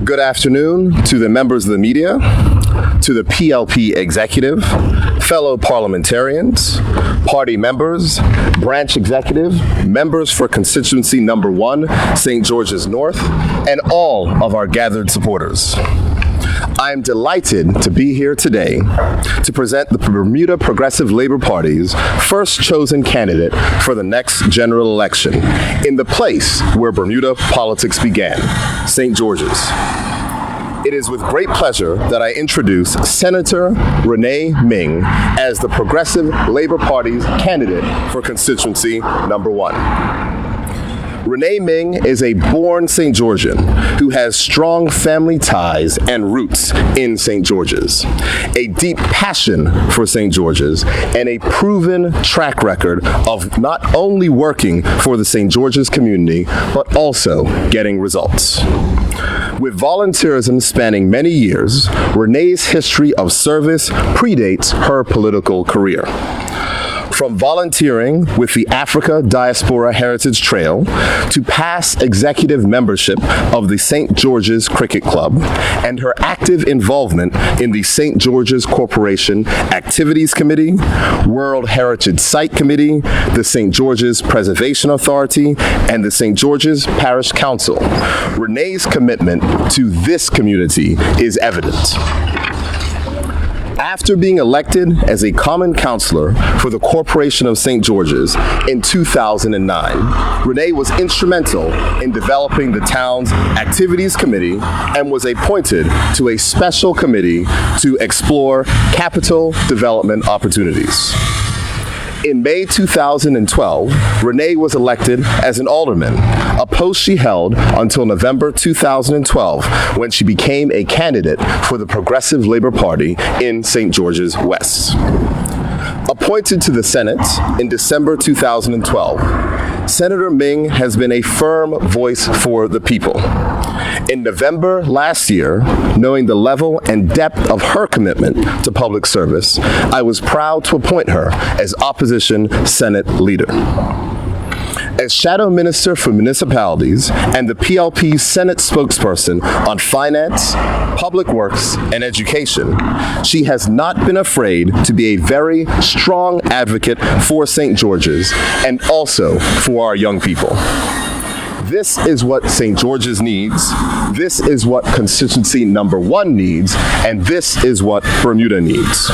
Good afternoon to the members of the media, to the PLP executive, fellow parliamentarians, party members, branch executive, members for constituency number 1, St. George's North, and all of our gathered supporters. I am delighted to be here today to present the Bermuda Progressive Labor Party's first chosen candidate for the next general election in the place where Bermuda politics began, St. George's. It is with great pleasure that I introduce Senator Renee Ming as the Progressive Labor Party's candidate for constituency number 1. Renee Ming is a born St. Georgian who has strong family ties and roots in St. George's, a deep passion for St. George's, and a proven track record of not only working for the St. George's community, but also getting results. With volunteerism spanning many years, Renee's history of service predates her political career. From volunteering with the Africa Diaspora Heritage Trail to past executive membership of the St. George's Cricket Club and her active involvement in the St. George's Corporation Activities Committee, World Heritage Site Committee, the St. George's Preservation Authority, and the St. George's Parish Council, Renee's commitment to this community is evident. After being elected as a common councillor for the Corporation of St. George's in 2009, Renee was instrumental in developing the town's Activities Committee and was appointed to a special committee to explore capital development opportunities. In May 2012, Renee was elected as an alderman, a post she held until November 2012 when she became a candidate for the Progressive Labor Party in St. George's West. Appointed to the Senate in December 2012, Senator Ming has been a firm voice for the people. In November last year, knowing the level and depth of her commitment to public service, I was proud to appoint her as opposition Senate leader. As Shadow Minister for Municipalities and the PLP Senate spokesperson on finance, public works, and education, she has not been afraid to be a very strong advocate for St. George's and also for our young people. This is what St. George's needs, this is what constituency number 1 needs, and this is what Bermuda needs.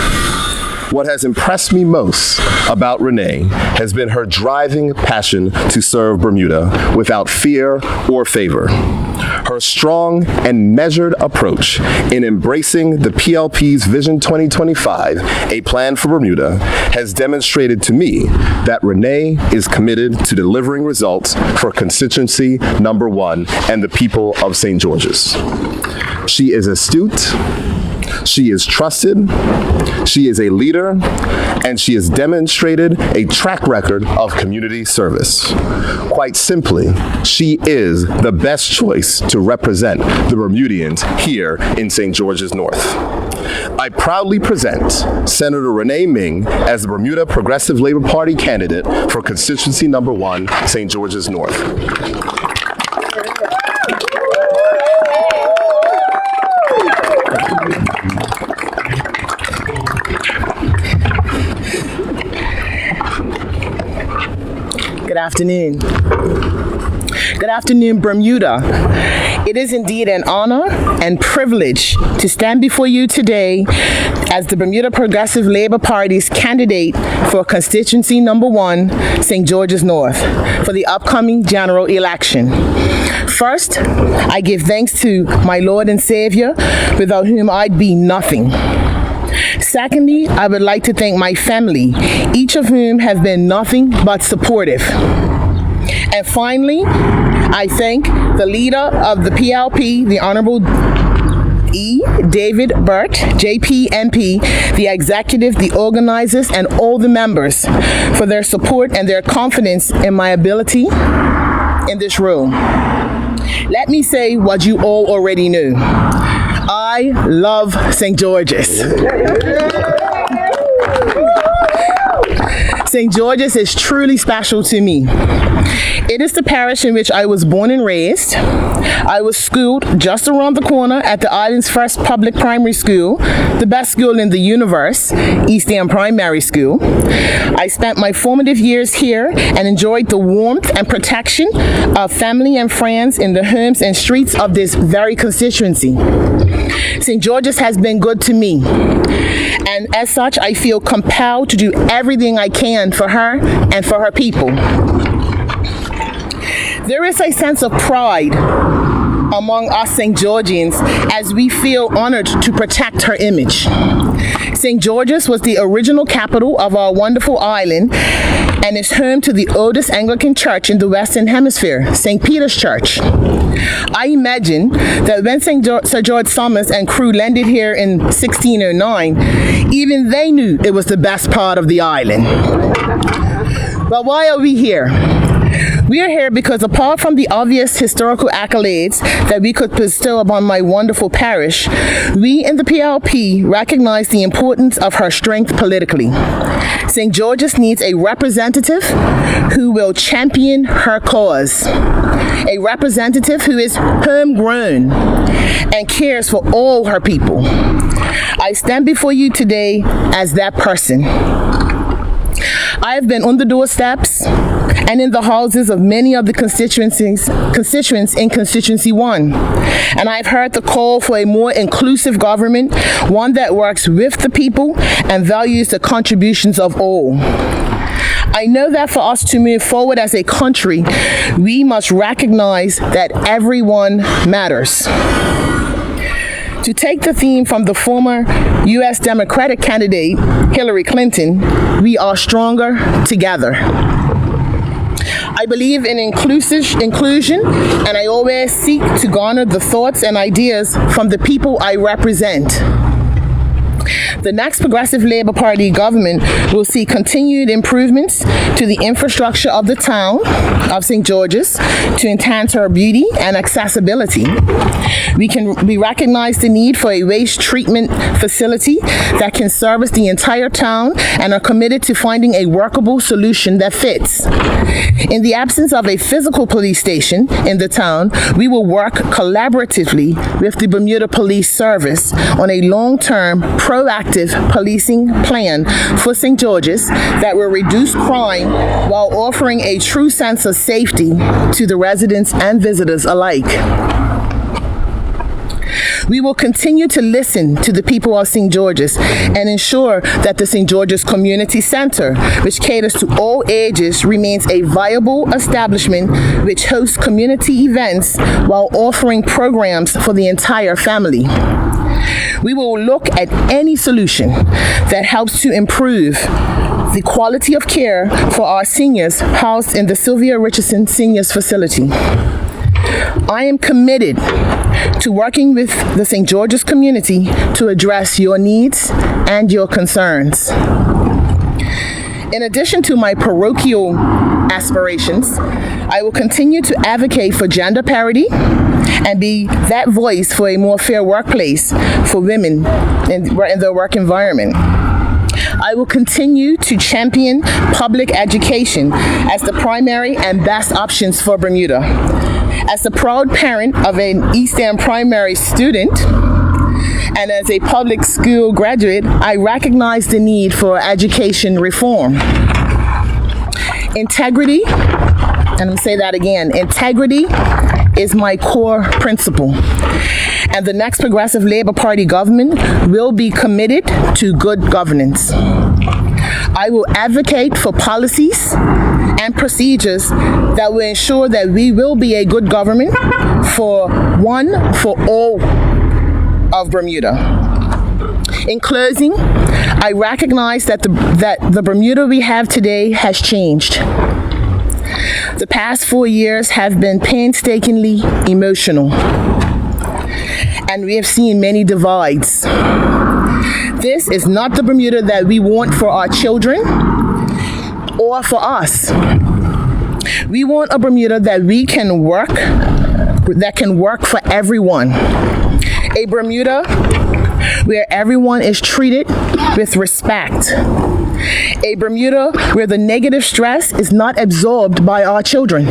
What has impressed me most about Renee has been her driving passion to serve Bermuda without fear or favor. Her strong and measured approach in embracing the PLP's Vision 2025, a plan for Bermuda, has demonstrated to me that Renee is committed to delivering results for constituency number 1 and the people of St. George's. She is astute, she is trusted, she is a leader, and she has demonstrated a track record of community service. Quite simply, she is the best choice to represent the Bermudians here in St. George's North. I proudly present Senator Renee Ming as the Bermuda Progressive Labor Party candidate for constituency number 1, St. George's North. Good afternoon. Good afternoon, Bermuda. It is indeed an honor and privilege to stand before you today as the Bermuda Progressive Labor Party's candidate for constituency number 1, St. George's North, for the upcoming general election. First, I give thanks to my Lord and Savior, without whom I'd be nothing. Secondly, I would like to thank my family, each of whom has been nothing but supportive. And finally, I thank the leader of the PLP, the Honorable E. David Burt, JP MP, the executive, the organizers, and all the members for their support and their confidence in my ability in this role. Let me say what you all already knew. I love St. George's. St. George's is truly special to me. It is the parish in which I was born and raised. I was schooled just around the corner at the island's first public primary school, the best school in the universe, East End Primary School. I spent my formative years here and enjoyed the warmth and protection of family and friends in the homes and streets of this very constituency. St. George's has been good to me, and as such, I feel compelled to do everything I can for her and for her people. There is a sense of pride among us St. Georgians as we feel honored to protect her image. St. George's was the original capital of our wonderful island and is home to the oldest Anglican church in the Western Hemisphere, St. Peter's Church. I imagine that when Sir George Somers and crew landed here in 1609, even they knew it was the best part of the island. But why are we here? We are here because apart from the obvious historical accolades that we could bestow upon my wonderful parish, we in the PLP recognize the importance of her strength politically. St. George's needs a representative who will champion her cause, a representative who is homegrown and cares for all her people. I stand before you today as that person. I have been on the doorsteps and in the houses of many of the constituents in Constituency 1. And I've heard the call for a more inclusive government, one that works with the people and values the contributions of all. I know that for us to move forward as a country, we must recognize that everyone matters. To take the theme from the former U.S. Democratic candidate, Hillary Clinton, we are stronger together. I believe in inclusion, and I always seek to garner the thoughts and ideas from the people I represent. The next Progressive Labour Party government will see continued improvements to the infrastructure of the town of St. George's to enhance her beauty and accessibility. We recognize the need for a waste treatment facility that can service the entire town and are committed to finding a workable solution that fits. In the absence of a physical police station in the town, we will work collaboratively with the Bermuda Police Service on a long-term, proactive policing plan for St. George's that will reduce crime while offering a true sense of safety to the residents and visitors alike. We will continue to listen to the people of St. George's and ensure that the St. George's Community Center, which caters to all ages, remains a viable establishment which hosts community events while offering programs for the entire family. We will look at any solution that helps to improve the quality of care for our seniors housed in the Sylvia Richardson Seniors Facility. I am committed to working with the St. George's community to address your needs and your concerns. In addition to my parochial aspirations, I will continue to advocate for gender parity and be that voice for a more fair workplace for women in their work environment. I will continue to champion public education as the primary and best options for Bermuda. As the proud parent of an East End primary student, and as a public school graduate, I recognize the need for education reform. Integrity, and I'm going to say that again, integrity is my core principle. And the next Progressive Labour Party government will be committed to good governance. I will advocate for policies and procedures that will ensure that we will be a good government for all of Bermuda. In closing, I recognize that the Bermuda we have today has changed. The past 4 years have been painstakingly emotional, and we have seen many divides. This is not the Bermuda that we want for our children or for us. We want a Bermuda that can work for everyone. A Bermuda where everyone is treated with respect A Bermuda where the negative stress is not absorbed by our children.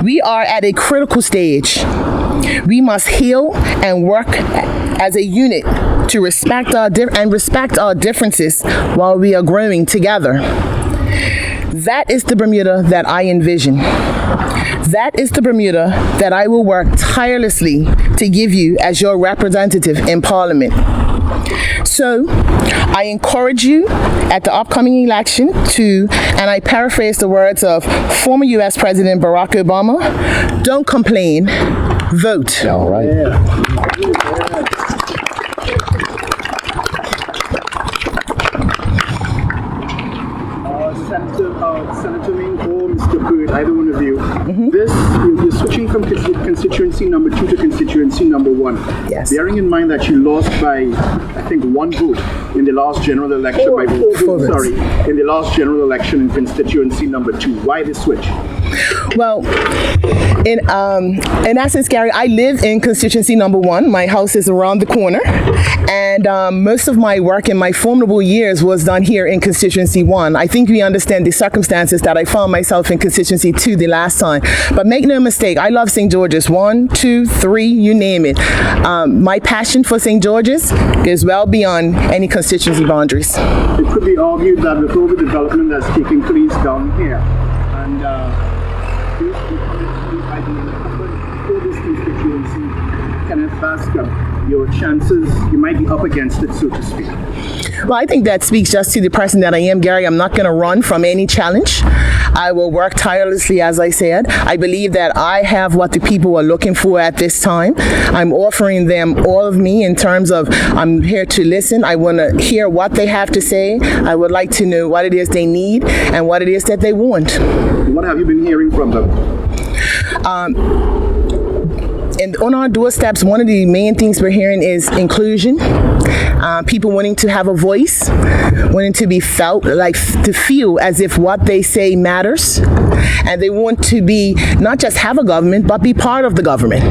We are at a critical stage. We must heal and work as a unit to respect our differences while we are growing together. That is the Bermuda that I envision. That is the Bermuda that I will work tirelessly to give you as your representative in Parliament. So, I encourage you at the upcoming election to, and I paraphrase the words of former U.S. President Barack Obama, don't complain, vote. All right. Senator Ming or Mr. Pruitt, either one of you. You're switching from constituency number 2 to constituency number 1. Yes. Bearing in mind that you lost by, I think, 1 vote in the last general election, in the last general election in constituency number 2. Why the switch? Well, in essence, Gary, I live in constituency number 1. My house is around the corner, and most of my work in my formidable years was done here in constituency 1. I think we understand the circumstances that I found myself in constituency 2 the last time. But make no mistake, I love St. George's. 1, 2, 3, you name it. My passion for St. George's goes well beyond any constituency boundaries. It could be argued that with all the development that's taking place down here, and for this constituency, Kenneth Bascom, your chances, you might be up against it, so to speak. Well, I think that speaks just to the person that I am, Gary. I'm not going to run from any challenge. I will work tirelessly, as I said. I believe that I have what the people are looking for at this time. I'm offering them all of me in terms of I'm here to listen. I want to hear what they have to say. I would like to know what it is they need and what it is that they want. What have you been hearing from them? And on our doorsteps, one of the main things we're hearing is inclusion. People wanting to have a voice, wanting to be felt, like to feel as if what they say matters. And they want to be, not just have a government, but be part of the government.